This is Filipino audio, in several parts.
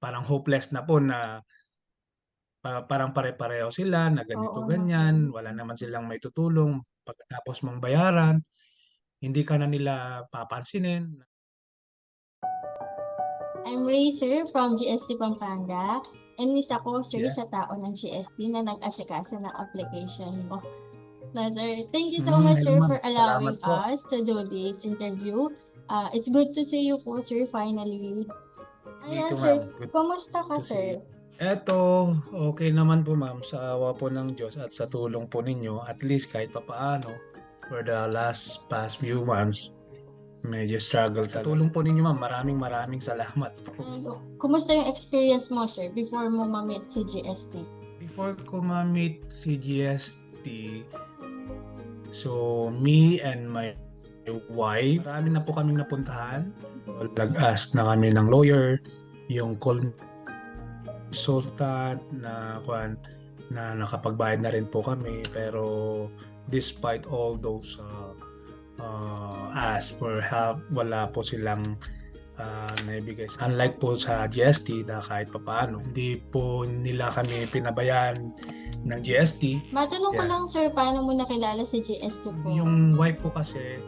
parang hopeless na po na parang pare-pareho sila na ganito Oo nga, sir. ganyan, wala naman silang maitutulong pagkatapos mong bayaran, hindi ka na nila papansinin. I'm Ray, sir, from GST Pampanga. And isa ko, sir, Yes. sa tao ng GST na nag-asikaso ng application mo. Na, sir, thank you so much, Hello sir, ma'am, for salamat allowing po. us to do this interview. It's good to see you po, sir, finally. Me Ayan, too sir. ma'am, good Kumusta ka, to see you. sir? Eto, okay naman po ma'am sa awa po ng Diyos at sa tulong po ninyo, at least kahit papaano for the past few months, medyo struggle sa tulong po ninyo ma'am, maraming maraming salamat po. And, kumusta yung experience mo, sir, before mo ma-meet si GST? Before ko ma-meet si GST, so me and my wife, marami na po kaming napuntahan. Nag-ask na kami ng lawyer, yung consultant na nakapagbayad na rin po kami, pero despite all those ask for help, wala po silang naibigay. Unlike po sa GST na kahit papaano, hindi po nila kami pinabayaan ng GST. Matanong ko Yeah. lang, sir, paano mo nakilala si GST po? Yung wife ko kasi,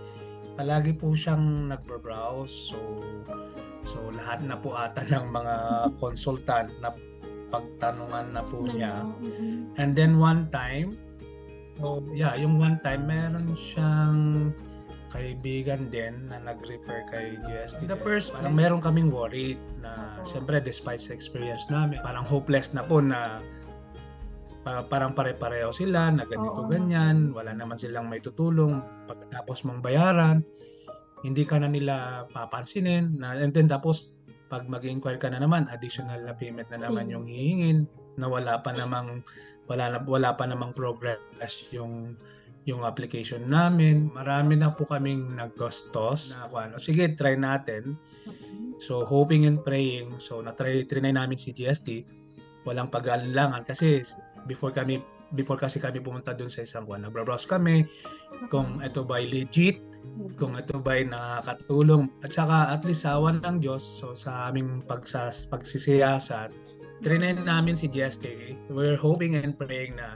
palagi po siyang nagbo-browse. So lahat na po ata ng mga consultant na pagtanungan na po niya. And then one time, yung one time, meron siyang kaibigan din na nag-refer kay GST. The first, parang meron kaming worried na siyempre despite sa experience namin, parang hopeless na po na parang pare-pareho sila na ganito ganyan, wala naman silang maitutulong pagkatapos mong bayaran, hindi ka na nila papansinin na, and then tapos pag mag-inquire ka na naman, additional na payment na naman yung hihingin na wala pa namang progress yung application namin. Marami na po kaming naggastos na sige, try natin. So hoping and praying, so trinay namin si GST, walang pag-aalinlangan kasi before kasi kami pumunta doon sa isang nagbrowse kami kung ito ba legit, kung ito ba nakakatulong, at saka at least sa awan ng Diyos, so sa aming pagsisiyasat, trinay namin si GST. We're hoping and praying na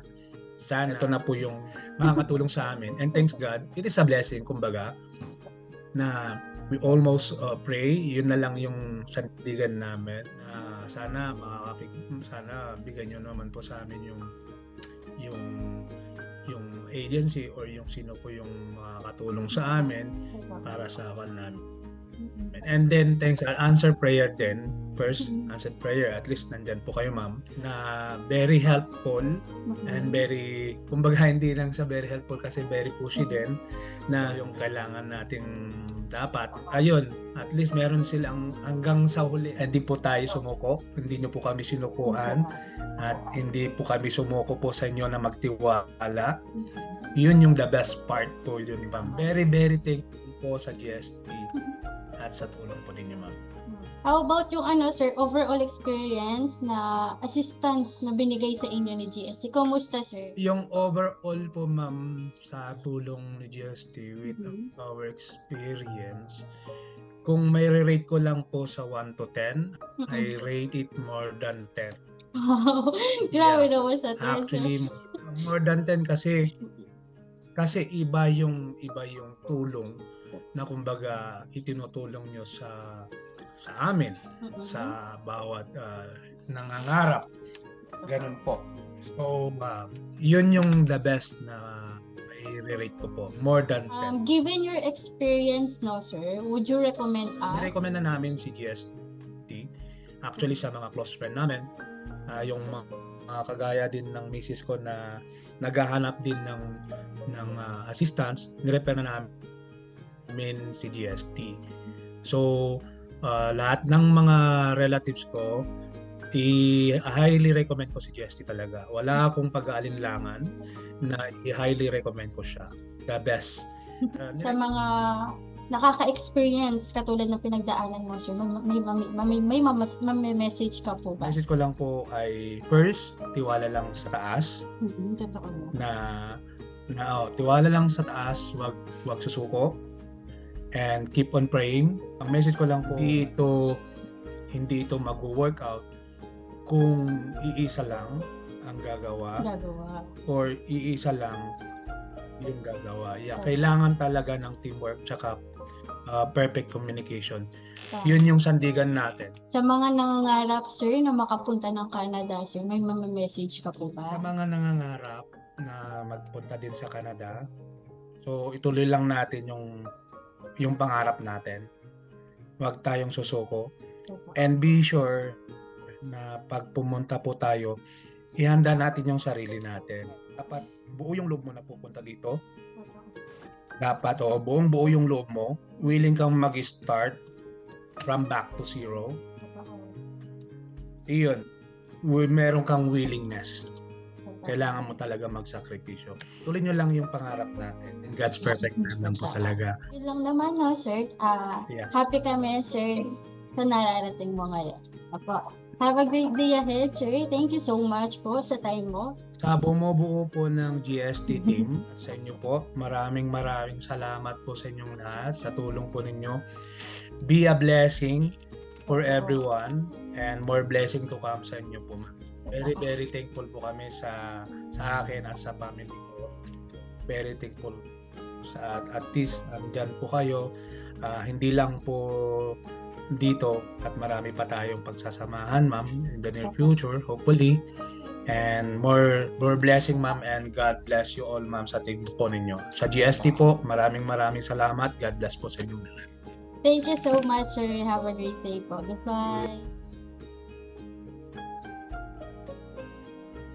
sana ito na po yung makakatulong sa amin, and thanks God, it is a blessing kumbaga na we almost pray, yun na lang yung sandigan namin. Sana bigyan nyo naman po sa amin yung agency or yung sino po yung makakatulong sa amin para sa akin namin. And then thanks, answer prayer din. First, answer prayer, at least nandyan po kayo ma'am, na very helpful and very, kumbaga hindi lang sa very helpful kasi very pushy din na yung kailangan natin dapat. Ayun, at least meron silang hanggang sa huli. Hindi po tayo sumuko, hindi nyo po kami sinukuan at hindi po kami sumuko po sa inyo na magtiwala. Yun yung the best part po yun ma'am. Very, very thankful po sa GST at sa tulong po ninyo ma'am. How about yung sir, overall experience na assistance na binigay sa inyo ni GST? Kumusta, sir? Yung overall po ma'am sa tulong ni GST with our experience, kung may rate ko lang po sa 1 to 10, I rate it more than 10. Wow, grabe naman sa 10, sir. Actually, more than 10 kasi iba yung tulong na kumbaga itinutulong nyo sa amin, sa bawat nangangarap. Ganun po. So, yun yung the best na i-rate ko po. More than 10. Given your experience now, sir, would you recommend us? I-recommend na namin si GST. Actually, sa mga close friend namin, yung mga kagaya din ng misis ko na naghahanap din ng assistance, nirefer na namin si GST. So, lahat ng mga relatives ko, i-highly recommend ko si GST talaga. Wala akong pag-aalinlangan na i-highly recommend ko siya. The best. Sa mga nakaka-experience katulad ng pinagdaanan mo, sir, may message ka po ba? Message ko lang po ay first, tiwala lang sa taas. Totoo na tiwala lang sa taas, wag susuko, and keep on praying. Ang message ko lang po, hindi ito mag-workout kung iisa lang ang gagawa Gagawa. or iisa lang yung gagawa. Yeah, Tama. kailangan talaga ng teamwork tsaka perfect communication. Tama. Yun yung sandigan natin. Sa mga nangangarap, sir, na makapunta ng Canada, sir, may message ka po ba? Sa mga nangangarap na magpunta din sa Canada, so ituloy lang natin yung pangarap natin. Huwag tayong susuko. And be sure na pag pumunta po tayo, ihanda natin yung sarili natin. Dapat buo yung loob mo na pupunta dito. Dapat buo yung loob mo. Willing kang mag-start from back to zero. Iyon. Meron kang willingness. Kailangan mo talaga magsakripisyo. Tuloy nyo lang yung pangarap natin. In God's perfect time lang po talaga. Yun lang naman, no, sir. Yeah. Happy kami, sir, sa nararating mo ngayon. Apo. Have a great day ahead, sir. Thank you so much po sa time mo. Sa bumubuo po ng GST team, at sa inyo po, maraming salamat po sa inyong lahat, sa tulong po ninyo. Be a blessing for everyone and more blessing to come sa inyo po. Very thankful po kami sa akin at sa family ko. Very thankful sa at least andyan po kayo. Hindi lang po dito at marami pa tayong pagsasamahan, ma'am, in the near future, hopefully. And more blessing, ma'am, and God bless you all, ma'am, sa team po ninyo. Sa GST po, maraming salamat. God bless po sa inyo. Thank you so much, sir. Have a great day po. Goodbye.